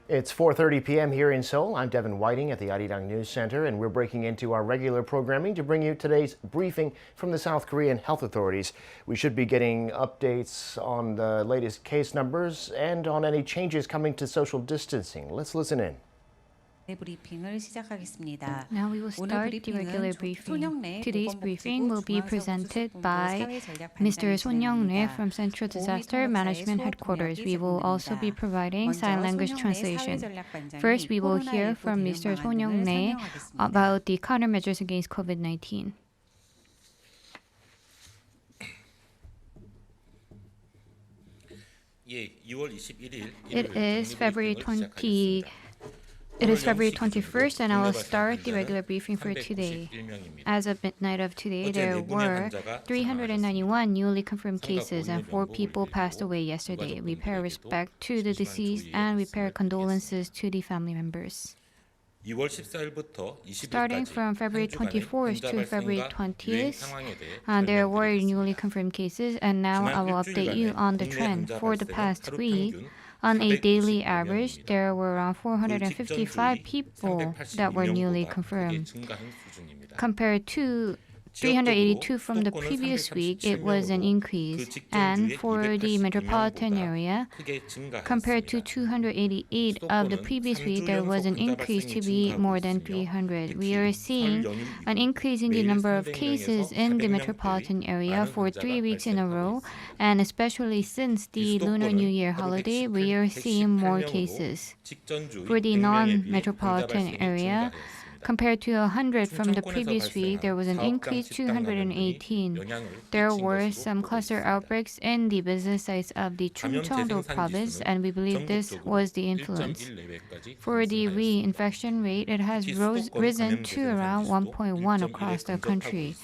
It's 4:30 p.m. here in Seoul. I'm Devin Whiting at the Arirang News Center, and we're breaking into our regular programming to bring you today's briefing from the South Korean health authorities. We should be getting updates on the latest case numbers and on any changes coming to social distancing. Let's listen in. 브리핑을 시작하겠습니다. Now we will start the regular briefing. Today's briefing will be presented by Mr. Son Young-rae from Central Disaster Management Headquarters. We will also be providing sign language translation. First, we will hear from Mr. Son Young-rae about the countermeasures against COVID-19. It is February 21st, and I will start the regular briefing for today. As of midnight of today, there were 391 newly confirmed cases, and 4 people passed away yesterday. We pay respect to the deceased, and we pay condolences to the family members. Starting from February 24th to February 20th, there were newly confirmed cases, and now I will update you on the trend. For the past week, on a daily average, there were around 455 people that were newly confirmed. Compared to 382 from the previous week, it was an increase. And for the metropolitan area, compared to 288 of the previous week, there was an increase to be more than 300. We are seeing an increase in the number of cases in the metropolitan area for 3 weeks in a row, and especially since the Lunar New Year holiday, we are seeing more cases. For the non-metropolitan area, compared to 100 from the previous week, there was an increase to 118. There were some cluster outbreaks in the business sites of the Chungcheong-do province, and we believe this was the influence. For the reinfection rate, it has risen to around 1.1 across the country.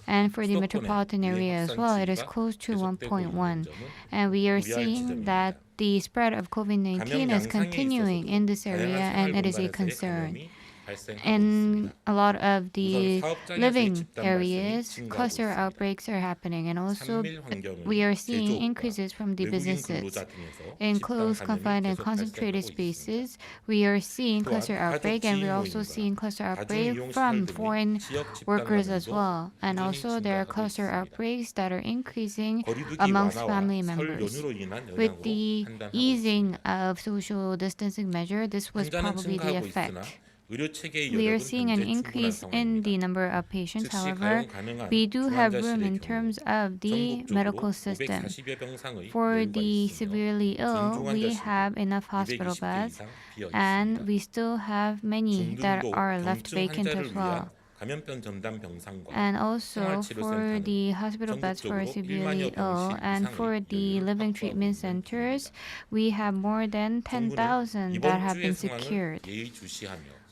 And for the metropolitan area as well, it is close to 1.1. And we are seeing that the spread of COVID-19 is continuing in this area, and it is a concern. In a lot of the living areas, cluster outbreaks are happening, and also we are seeing increases from the businesses. In closed, confined, and concentrated spaces, we are seeing cluster outbreak, and we're also seeing cluster outbreak from foreign workers as well. And also there are cluster outbreaks that are increasing amongst family members. With the easing of social distancing measure, this was probably the effect. We are seeing an increase in the number of patients. However, we do have room in terms of the medical system. For the severely ill, we have enough hospital beds, and we still have many that are left vacant as well. And also for the hospital beds for severely ill and for the living treatment centers, we have more than 10,000 that have been secured.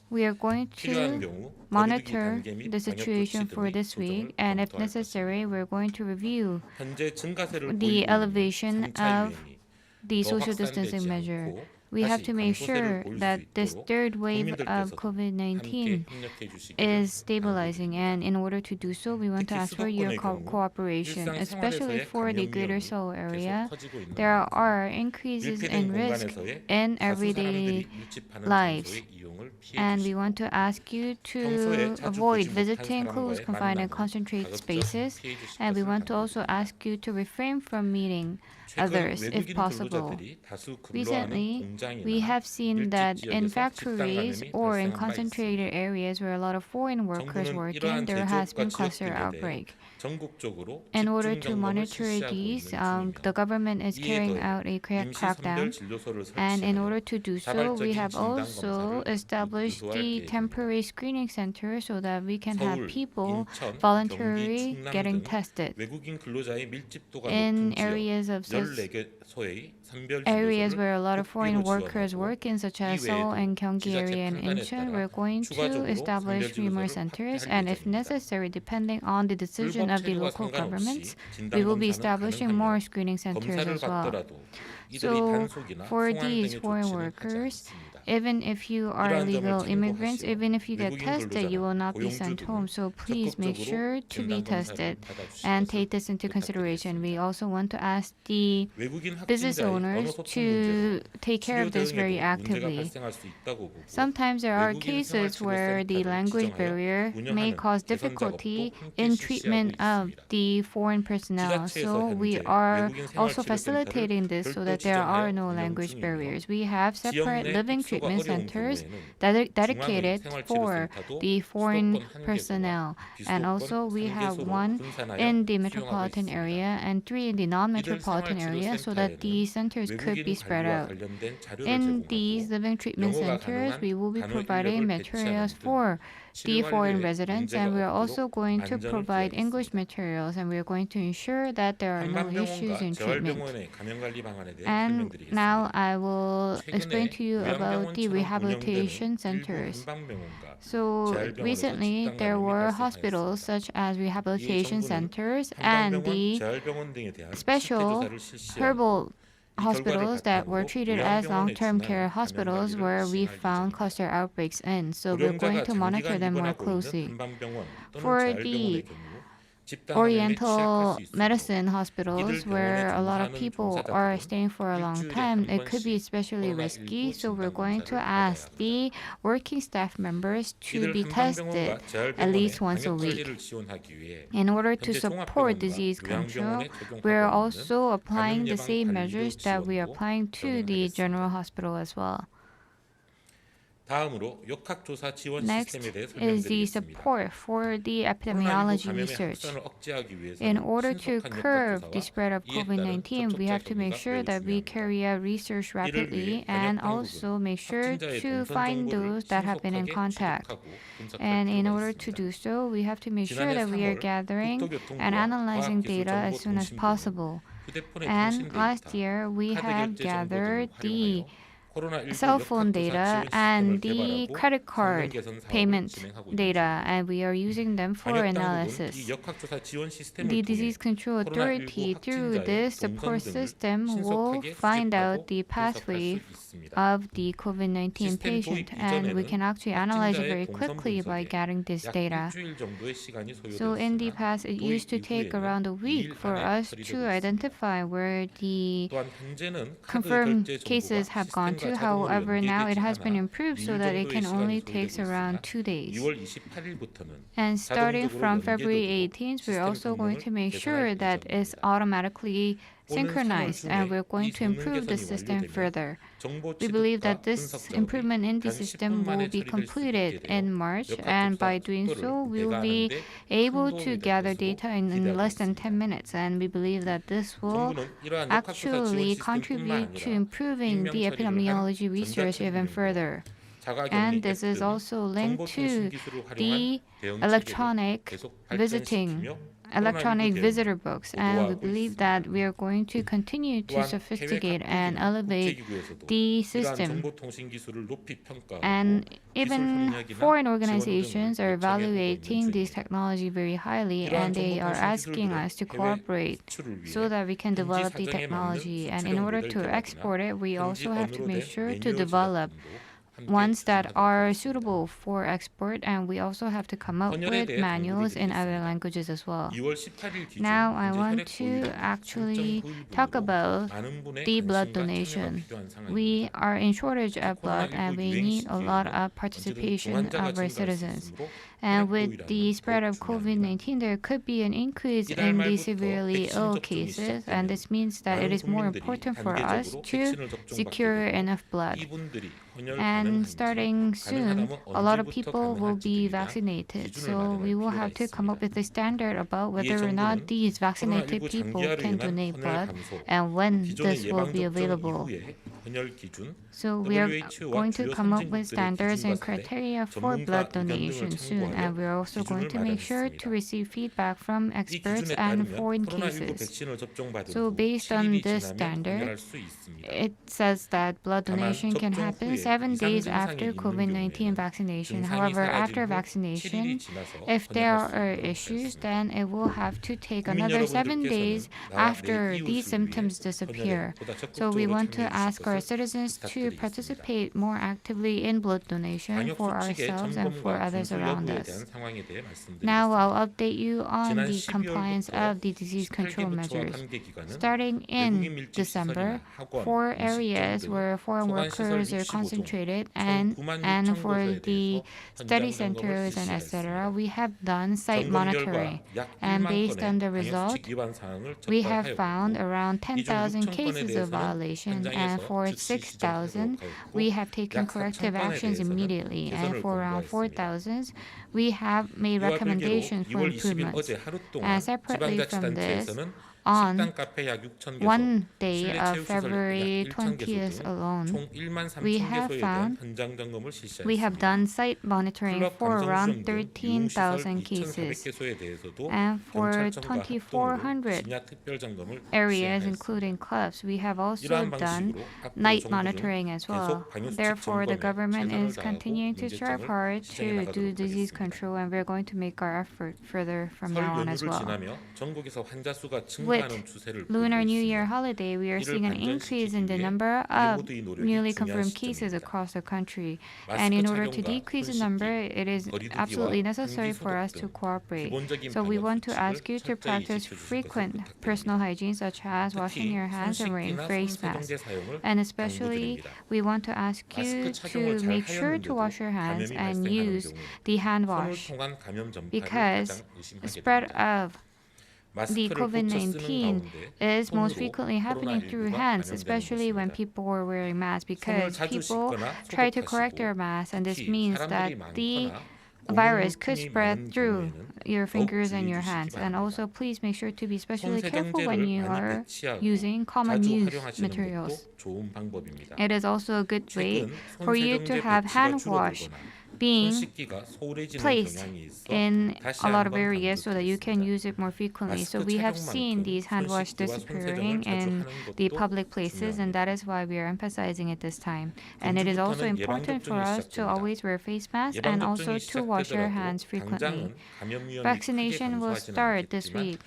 We are going to monitor the situation for this week, and if necessary, we're going to review the elevation of the social distancing measure. We have to make sure that this third wave of COVID-19 is stabilizing, and in order to do so, we want to ask for your cooperation, especially for the Greater Seoul area. There are increases in risk in everyday lives, and we want to ask you to avoid visiting closed, confined, and concentrated spaces, and we want to also ask you to refrain from meeting others if possible. Recently, we have seen that in factories or in concentrated areas where a lot of foreign workers work in, there has been cluster outbreak. In order to monitor these, the government is carrying out a crackdown, and in order to do so, we have also established the temporary screening center so that we can have people voluntarily getting tested. In areas where a lot of foreign workers work in, such as Seoul and Gyeonggi area and Incheon, we're going to establish more centers, and if necessary, depending on the decision of the local governments, we will be establishing more screening centers as well. So for these foreign workers, even if you are legal immigrants, even if you get tested, you will not be sent home. So please make sure to be tested and take this into consideration. We also want to ask the business owners to take care of this very actively. Sometimes there are cases where the language barrier may cause difficulty in treatment of the foreign personnel. So we are also facilitating this so that there are no language barriers. We have separate living treatment centers that are dedicated for the foreign personnel. And also we have one in the metropolitan area and 3 in the non-metropolitan area so that these centers could be spread out. In these living treatment centers, we will be providing materials for the foreign residents, and we are also going to provide English materials, and we are going to ensure that there are no issues in treatment. And now I will explain to you about the rehabilitation centers. So recently there were hospitals such as rehabilitation centers and the special herbal hospitals that were treated as long-term care hospitals where we found cluster outbreaks in. So we're going to monitor them more closely. For the Oriental medicine hospitals where a lot of people are staying for a long time, it could be especially risky. So we're going to ask the working staff members to be tested at least once a week. In order to support disease control, we're also applying the same measures that we are applying to the general hospital as well. Next is the support for the epidemiology research. In order to curb the spread of COVID-19, we have to make sure that we carry out research rapidly and also make sure to find those that have been in contact. And in order to do so, we have to make sure that we are gathering and analyzing data as soon as possible. And last year, we have gathered the cell phone data and the credit card payment data, and we are using them for analysis. The Disease Control Authority, through this support system, will find out the pathway of the COVID-19 patient, and we can actually analyze it very quickly by gathering this data. So in the past, it used to take around a week for us to identify where the confirmed cases have gone to. However, now it has been improved so that it can only take around 2 days. And starting from February 18th, we're also going to make sure that it's automatically synchronized, and we're going to improve the system further. We believe that this improvement in the system will be completed in March, and by doing so, we will be able to gather data in less than 10 minutes, and we believe that this will actually contribute to improving the epidemiology research even further. And this is also linked to the electronic visitor books, and we believe that we are going to continue to sophisticate and elevate the system. And even foreign organizations are evaluating this technology very highly, and they are asking us to cooperate so that we can develop the technology. And in order to export it, we also have to make sure to develop ones that are suitable for export, and we also have to come up with manuals in other languages as well. Now I want to actually talk about the blood donation. We are in shortage of blood, and we need a lot of participation of our citizens. And with the spread of COVID-19, there could be an increase in the severely ill cases, and this means that it is more important for us to secure enough blood. And starting soon, a lot of people will be vaccinated. So we will have to come up with a standard about whether or not these vaccinated people can donate blood and when this will be available. So we are going to come up with standards and criteria for blood donation soon, and we are also going to make sure to receive feedback from experts and foreign cases. So based on this standard, it says that blood donation can happen 7 days after COVID-19 vaccination. However, after vaccination, if there are issues, then it will have to take another 7 days after these symptoms disappear. So we want to ask our our citizens to participate more actively in blood donation for ourselves and for others around us. Now I'll update you on the compliance of the disease control measures. Starting in December, 4 areas where foreign workers are concentrated and for the study centers and etc., we have done site monitoring. And based on the result, we have found around 10,000 cases of violation, and for 6,000, we have taken corrective actions immediately, and for around 4,000, we have made recommendations for improvements. And separately from this, on one day of February 20th alone, we have done site monitoring for around 13,000 cases. And for 2,400 areas, including clubs, we have also done night monitoring as well. Therefore, the government is continuing to strive hard to do disease control, and we're going to make our effort further from now on as well. With Lunar New Year holiday, we are seeing an increase in the number of newly confirmed cases across the country. And in order to decrease the number, it is absolutely necessary for us to cooperate. So we want to ask you to practice frequent personal hygiene, such as washing your hands and wearing face masks. And especially, we want to ask you to make sure to wash your hands and use the hand wash, because the spread of the COVID-19 is most frequently happening through hands, especially when people are wearing masks, because people try to correct their masks, and this means that the virus could spread through your fingers and your hands. And also, please make sure to be especially careful when you are using common use materials. It is also a good way for you to have hand wash being placed in a lot of areas so that you can use it more frequently. So we have seen these hand wash disappearing in the public places, and that is why we are emphasizing it this time. And it is also important for us to always wear face masks and also to wash our hands frequently. Vaccination will start this week.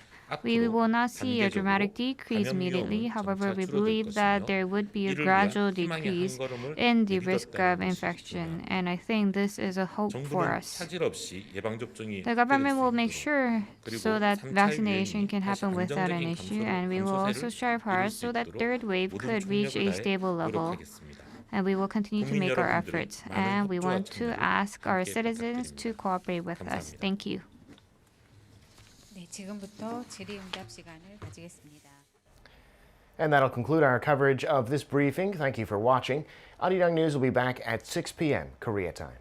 We will not see a dramatic decrease immediately. However, we believe that there would be a gradual decrease in the risk of infection, and I think this is a hope for us. The government will make sure so that vaccination can happen without an issue, and we will also strive hard so that third wave could reach a stable level. And we will continue to make our efforts, and we want to ask our citizens to cooperate with us. Thank you. 네, 지금부터 질의응답 시간을 가지겠습니다. And that'll conclude our coverage of this briefing. Thank you for watching. Arirang News will be back at 6 p.m. Korea time.